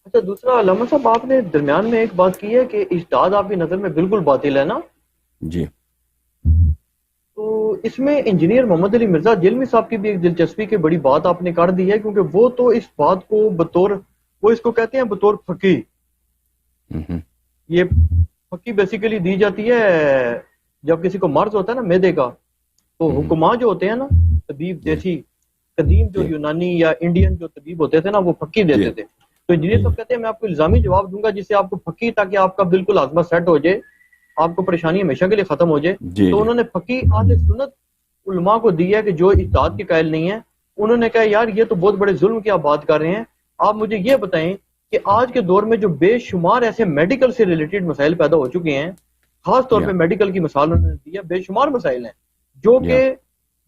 اچھا دوسرا علامہ صاحب، آپ نے درمیان میں ایک بات کی ہے کہ اجتہاد آپ کی نظر میں بالکل باطل ہے نا؟ جی تو اس میں انجینئر محمد علی مرزا جلمی صاحب کی بھی ایک دلچسپی کی بڑی بات آپ نے کر دی ہے، کیونکہ وہ تو اس بات کو بطور، وہ اس کو کہتے ہیں بطور فقی، ہوں یہ فقی بیسیکلی دی جاتی ہے جب کسی کو مرض ہوتا ہے نا معدے کا، تو ہوں حکماں جو ہوتے ہیں نا، طبیب جی دیسی قدیم جو جی یونانی یا انڈین جو طبیب ہوتے تھے نا، وہ فقی جی دیتے تھے. تو انجینئر صاحب کہتے ہیں میں آپ کو الزامی جواب دوں گا جس سے آپ کو فقی، تاکہ آپ کا بالکل ہاضمہ سیٹ ہو جائے، آپ کو پریشانی ہمیشہ کے لیے ختم ہو جائے. جی تو جی انہوں نے فقی اہل سنت علماء کو دی ہے کہ جو اجتہاد کے قائل نہیں ہیں. انہوں نے کہا یار یہ تو بہت بڑے ظلم کی آپ بات کر رہے ہیں. آپ مجھے یہ بتائیں کہ آج کے دور میں جو بے شمار ایسے میڈیکل سے ریلیٹڈ مسائل پیدا ہو چکے ہیں، خاص طور یا پہ میڈیکل کی مثال انہوں نے دی ہے، بے شمار مسائل ہیں جو یا کہ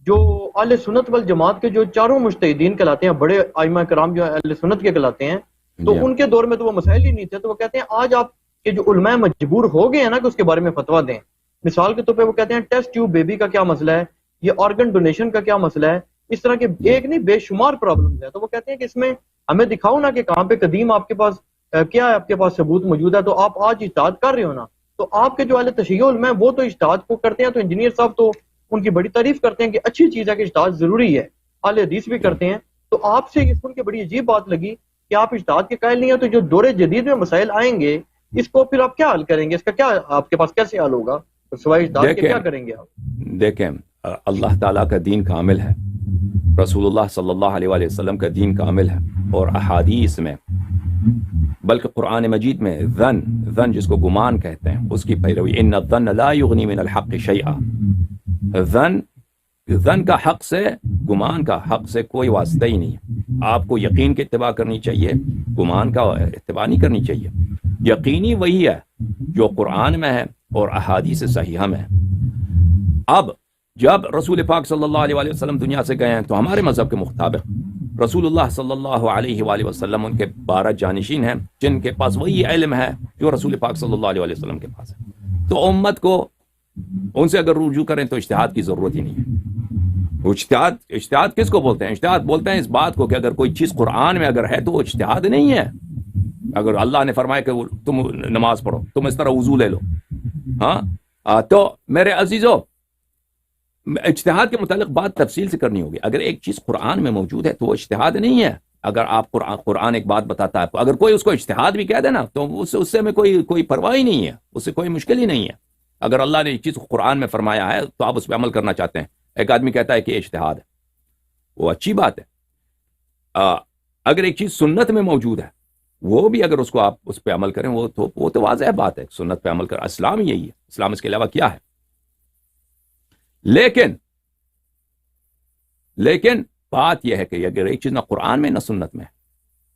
جو اہل سنت والجماعت کے جو چاروں مجتہدین کہلاتے ہیں، بڑے ائمہ کرام جو اہل سنت کے کہلاتے ہیں، تو یا ان کے دور میں تو وہ مسائل ہی نہیں تھے. تو وہ کہتے ہیں آج آپ کے جو علماء مجبور ہو گئے ہیں نا کہ اس کے بارے میں فتویٰ دیں. مثال کے طور پہ وہ کہتے ہیں ٹیسٹ ٹیوب بیبی کا کیا مسئلہ ہے، یہ آرگن ڈونیشن کا کیا مسئلہ ہے، اس طرح کے یا ایک نہیں بے شمار پرابلمز ہیں. تو وہ کہتے ہیں کہ اس میں ہمیں دکھاؤ نا کہ کہاں پہ قدیم آپ کے پاس کیا ہے، آپ کے پاس ثبوت موجود ہے. تو آپ آج اجتہاد کر رہے ہو نا، تو آپ کے جو اہل تشیع علماء ہیں وہ تو اجتہاد کو کرتے ہیں. تو انجینئر صاحب تو ان کی بڑی تعریف کرتے ہیں کہ اچھی چیز ہے کہ اجتہاد ضروری ہے، اہل حدیث بھی یا کرتے ہیں. تو آپ سے یہ سن کے بڑی عجیب بات لگی کہ آپ اجتہاد کے قائل نہیں ہیں. تو جو دور جدید میں مسائل آئیں گے اس کو پھر آپ کیا حل کریں گے؟ اس کا کیا آپ کے پاس کیسے حل ہوگا؟ سوائے اجتہاد کے دیکھیں کیا کریں گے آپ؟ دیکھیں اللہ تعالیٰ کا دین کامل ہے، رسول اللہ صلی اللہ علیہ وآلہ وسلم کا دین کامل ہے، اور احادیث میں بلکہ قرآن مجید میں ظن جس کو گمان کہتے ہیں اس کی پیروی، ان الظن لا یغنی من الحق شیئا، ظن کا حق سے، گمان کا حق سے کوئی واسطہ ہی نہیں ہے. آپ کو یقین کی اتباع کرنی چاہیے، گمان کا اتباع نہیں کرنی چاہیے. یقینی وہی ہے جو قرآن میں ہے اور احادیث صحیحہ میں ہے. اب جب رسول پاک صلی اللہ علیہ وآلہ وسلم دنیا سے گئے ہیں تو ہمارے مذہب کے مطابق رسول اللہ صلی اللہ علیہ وآلہ وسلم ان کے 12 جانشین ہیں جن کے پاس وہی علم ہے جو رسول پاک صلی اللہ علیہ وآلہ وسلم کے پاس ہے. تو امت کو ان سے اگر رجوع کریں تو اجتہاد کی ضرورت ہی نہیں ہے. اجتہاد کس کو بولتے ہیں؟ اجتہاد بولتے ہیں اس بات کو کہ اگر کوئی چیز قرآن میں اگر ہے تو وہ اجتہاد نہیں ہے. اگر اللہ نے فرمایا کہ تم نماز پڑھو، تم اس طرح وضو لے لو، ہاں تو میرے عزیزو اجتہاد کے متعلق بات تفصیل سے کرنی ہوگی. اگر ایک چیز قرآن میں موجود ہے تو وہ اجتہاد نہیں ہے. اگر آپ قرآن ایک بات بتاتا ہے، اگر کوئی اس کو اجتہاد بھی کہہ دے نا تو اس سے ہمیں کوئی پرواہ ہی نہیں ہے، اس سے کوئی مشکل ہی نہیں ہے. اگر اللہ نے ایک چیز قرآن میں فرمایا ہے تو آپ اس پہ عمل کرنا چاہتے ہیں. ایک آدمی کہتا ہے کہ اجتہاد ہے، وہ اچھی بات ہے. اگر ایک چیز سنت میں موجود ہے وہ بھی اگر اس کو آپ اس پہ عمل کریں وہ تو واضح بات ہے. سنت پہ عمل کر، اسلام یہی ہے، اسلام اس کے علاوہ کیا ہے. لیکن بات یہ ہے کہ اگر ایک چیز نہ قرآن میں نہ سنت میں،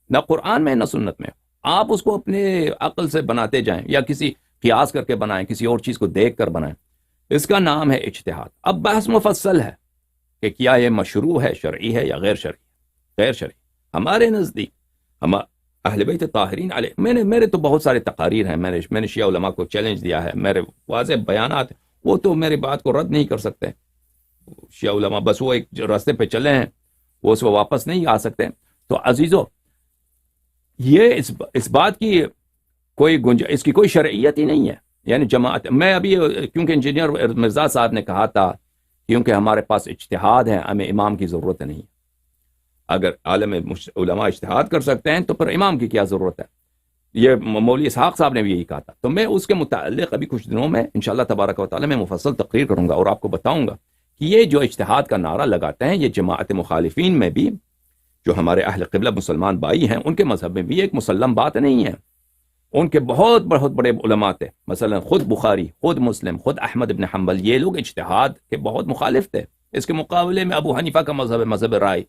نہ قرآن میں نہ سنت میں، آپ اس کو اپنے عقل سے بناتے جائیں یا کسی قیاس کر کے بنائیں، کسی اور چیز کو دیکھ کر بنائیں، اس کا نام ہے اجتہاد. اب بحث مفصل ہے کہ کیا یہ مشروع ہے، شرعی ہے یا غیر شرعی. غیر شرعی ہمارے نزدیک، ہم اہل بیت طاہرین علیہ، میرے تو بہت سارے تقاریر ہیں، میں نے شیعہ علماء کو چیلنج دیا ہے، میرے واضح بیانات، وہ تو میری بات کو رد نہیں کر سکتے. شیعہ علماء بس وہ ایک راستے پہ چلے ہیں، وہ اس کو واپس نہیں آ سکتے. تو عزیزو یہ اس بات کی کوئی اس کی کوئی شرعیت ہی نہیں ہے. یعنی جماعت میں ابھی کیونکہ انجینئر مرزا صاحب نے کہا تھا کیونکہ ہمارے پاس اجتہاد ہے ہمیں امام کی ضرورت نہیں. اگر عالم علماء اجتہاد کر سکتے ہیں تو پھر امام کی کیا ضرورت ہے. یہ مولوی اسحاق صاحب نے بھی یہی کہا تھا. تو میں اس کے متعلق ابھی کچھ دنوں میں انشاءاللہ تبارک و تعالی میں مفصل تقریر کروں گا اور آپ کو بتاؤں گا کہ یہ جو اجتہاد کا نعرہ لگاتے ہیں یہ جماعت مخالفین میں بھی، جو ہمارے اہل قبلہ مسلمان بھائی ہیں ان کے مذہب میں بھی ایک مسلم بات نہیں ہے. ان کے بہت بڑے علماء تھے، مثلا خود بخاری، خود مسلم، خود احمد بن حنبل، یہ لوگ اجتہاد کے بہت مخالف تھے. اس کے مقابلے میں ابو حنیفہ کا مذہب ہے، مذہب رائے،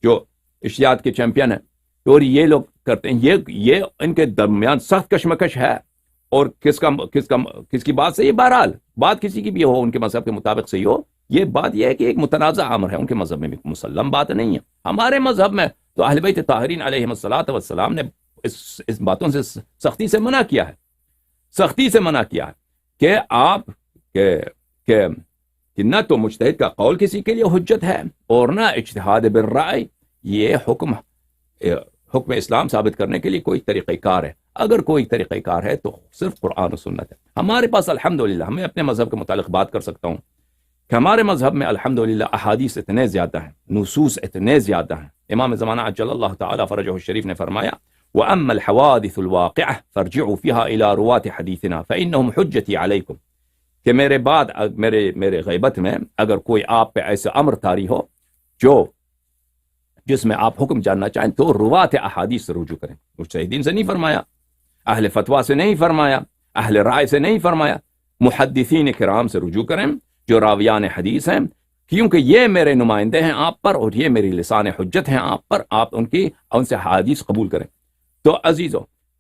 جو اجتہاد کے چیمپئن ہیں، اور یہ لوگ کرتے ہیں. یہ ان کے درمیان سخت کشمکش ہے. اور کس کی بات صحیح ہے؟ بہرحال بات کسی کی بھی ہو، ان کے مذہب کے مطابق صحیح ہو، یہ بات یہ ہے کہ ایک متنازع امر ہے. ان کے مذہب میں بھی مسلم بات نہیں ہے. ہمارے مذہب میں تو اہل بیت طاہرین علیہم الصلوۃ والسلام نے اس باتوں سے سختی سے منع کیا ہے، سختی سے منع کیا ہے کہ آپ کہ نہ تو مجتہد کا قول کسی کے لیے حجت ہے اور نہ اجتہاد بالرائے. یہ حکم اسلام ثابت کرنے کے لیے کوئی طریقہ کار ہے. اگر کوئی طریقہ کار ہے تو صرف قرآن و سنت ہے. ہمارے پاس الحمدللہ، میں اپنے مذہب کے متعلق بات کر سکتا ہوں کہ ہمارے مذہب میں الحمدللہ احادیث اتنے زیادہ ہیں، نصوص اتنے زیادہ ہیں. امام زمانہ عجل اللہ تعالی فرجہ الشریف نے فرمایا وَأَمَّا الْحَوَادِثُ الْوَاقِعَةُ فَارْجِعُوا فِيهَا إِلَى رُوَاةِ حَدِيثِنَا فَإِنَّهُمْ حُجَّتِي عَلَيْكُمْ، کہ میرے بعد میرے غیبت میں اگر کوئی آپ پہ ایسا امر طاری ہو جس میں آپ حکم جاننا چاہیں تو روات احادیث سے رجوع کریں. مجتہدین سے نہیں فرمایا، اہل فتویٰ سے نہیں فرمایا، اہل رائے سے نہیں فرمایا، محدثین کرام سے رجوع کریں جو راویان حدیث ہیں، کیونکہ یہ میرے نمائندے ہیں آپ پر اور یہ میری لسان حجت ہیں آپ پر، آپ ان سے حدیث قبول کریں. تو عزیزو،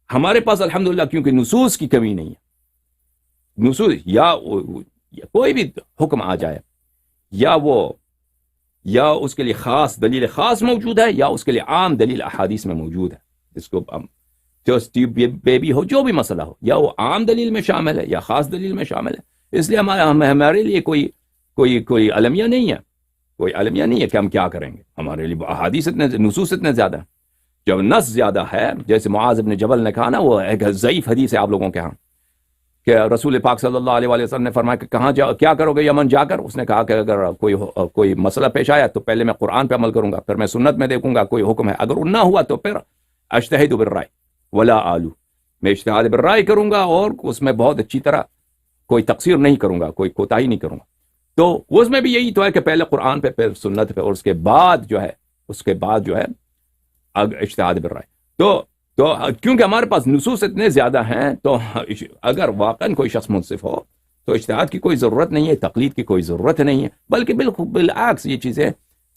ہمارے پاس الحمدللہ کیونکہ نصوص کی کمی نہیں ہے، نصوص یا کوئی بھی حکم آ جائے یا اس کے لیے خاص دلیل خاص موجود ہے یا اس کے لیے عام دلیل احادیث میں موجود ہے. اس کو بیبی ہو، جو بھی مسئلہ ہو، یا وہ عام دلیل میں شامل ہے یا خاص دلیل میں شامل ہے. اس لیے ہمارے لیے کوئی المیہ نہیں ہے، کوئی المیہ نہیں ہے کہ ہم کیا کریں گے. ہمارے لیے احادیث نصوص اتنے زیادہ ہیں. جب نص زیادہ ہے، جیسے معاذ بن جبل نے کہا نا، وہ ایک ضعیف حدیث ہے آپ لوگوں کے ہاں، کہ رسول پاک صلی اللہ علیہ وسلم نے فرمایا کہ کہاں کیا کرو گے یمن جا کر؟ اس نے کہا کہ اگر کوئی مسئلہ پیش آیا تو پہلے میں قرآن پہ عمل کروں گا، پھر میں سنت میں دیکھوں گا کوئی حکم ہے، اگر نہ ہوا تو پھر اجتہد بالرائے ولا آلو، میں اجتہاد بالرائے کروں گا اور اس میں بہت اچھی طرح کوئی تقصیر نہیں کروں گا، کوئی کوتاہی نہیں کروں گا. تو اس میں بھی یہی تو ہے کہ پہلے قرآن پہ، پھر سنت پہ، اور اس کے بعد جو ہے اجتہاد بالرائے. تو کیونکہ ہمارے پاس نصوص اتنے زیادہ ہیں، تو اگر واقعا کوئی شخص منصف ہو تو اجتہاد کی کوئی ضرورت نہیں ہے، تقلید کی کوئی ضرورت نہیں ہے، بلکہ بالعکس یہ چیزیں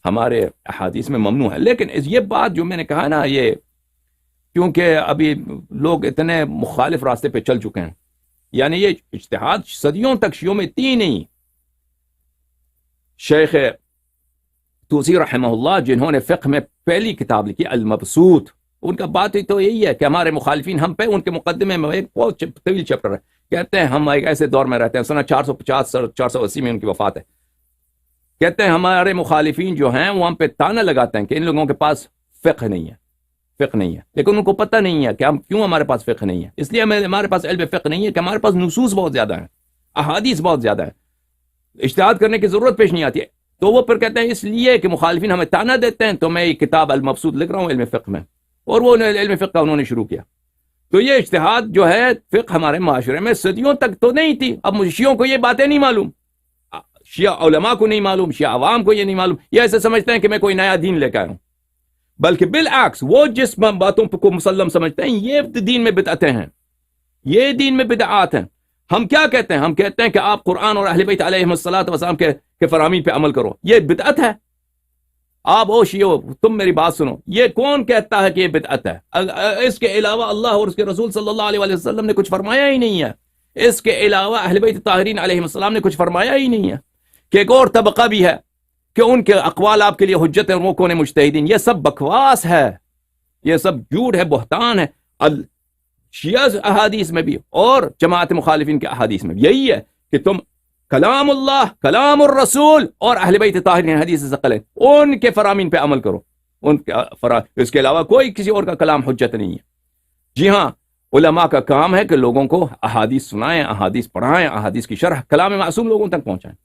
ہمارے احادیث میں ممنوع ہے. لیکن یہ بات جو میں نے کہا نا، یہ کیونکہ ابھی لوگ اتنے مخالف راستے پہ چل چکے ہیں، یعنی یہ اجتہاد صدیوں تک شیعوں میں تھی نہیں. شیخ توسی رحمہ اللہ، جنہوں نے فقہ میں پہلی کتاب لکھی المبسوط، ان کا بات ہی تو یہی ہے کہ ہمارے مخالفین ہم پہ، ان کے مقدمے میں ایک بہت طویل چیپٹر ہے، کہتے ہیں ہم ایک ایسے دور میں رہتے ہیں، سنہ 450-480 میں ان کی وفات ہے. کہتے ہیں ہمارے مخالفین جو ہیں وہ ہم پہ تانا لگاتے ہیں کہ ان لوگوں کے پاس فقہ نہیں ہے، لیکن ان کو پتہ نہیں ہے کہ ہم کیوں ہمارے پاس فقہ نہیں ہے. اس لیے ہمارے پاس علم فقہ نہیں ہے کہ ہمارے پاس نصوص بہت زیادہ ہیں، احادیث بہت زیادہ ہیں، اجتہاد کرنے کی ضرورت پیش نہیں آتی ہے. تو وہ پھر کہتے ہیں اس لیے کہ مخالفین ہمیں تانا دیتے ہیں، تو میں یہ کتاب المبسوط لکھ رہا ہوں علم فقہ میں، اور وہ علم فقہ کا انہوں نے شروع کیا. تو یہ اجتہاد جو ہے فقہ ہمارے معاشرے میں صدیوں تک تو نہیں تھی. اب شیعوں کو یہ باتیں نہیں معلوم، شیعہ علماء کو نہیں معلوم، شیعہ عوام کو یہ نہیں معلوم، یہ ایسے سمجھتے ہیں کہ میں کوئی نیا دین لے کے آیا ہوں. بلکہ بالعکس وہ جس باتوں کو مسلم سمجھتے ہیں یہ دین میں بدعتیں ہیں، یہ دین میں بدعات ہیں. ہم کیا کہتے ہیں؟ ہم کہتے ہیں کہ آپ قرآن اور اہل بیت علیہم الصلوۃ والسلام کے فرامین پہ عمل کرو، یہ بدعت ہے. آپ شیعو تم میری بات سنو، یہ کون کہتا ہے کہ یہ بدعت ہے؟ اس کے علاوہ اللہ اور اس کے رسول صلی اللہ علیہ وسلم نے کچھ فرمایا ہی نہیں ہے. اس کے علاوہ اہل بیت طاہرین علیہم السلام نے کچھ فرمایا ہی نہیں ہے. کہ ایک اور طبقہ بھی ہے کہ ان کے اقوال آپ کے لیے حجت ہے، اور وہ کون مجتہدین. یہ سب بکواس ہے، یہ سب جھوٹ ہے، بہتان ہے. شیعہ احادیث میں بھی اور جماعت مخالفین کے احادیث میں بھی یہی ہے کہ تم کلام اللہ، کلام الرسول اور اہل بیت طاہرین حدیث ثقل ہیں، ان کے فرامین پہ عمل کرو. اس کے علاوہ کوئی کسی اور کا کلام حجت نہیں ہے. جی ہاں، علماء کا کام ہے کہ لوگوں کو احادیث سنائیں، احادیث پڑھائیں، احادیث کی شرح کلام معصوم لوگوں تک پہنچائیں.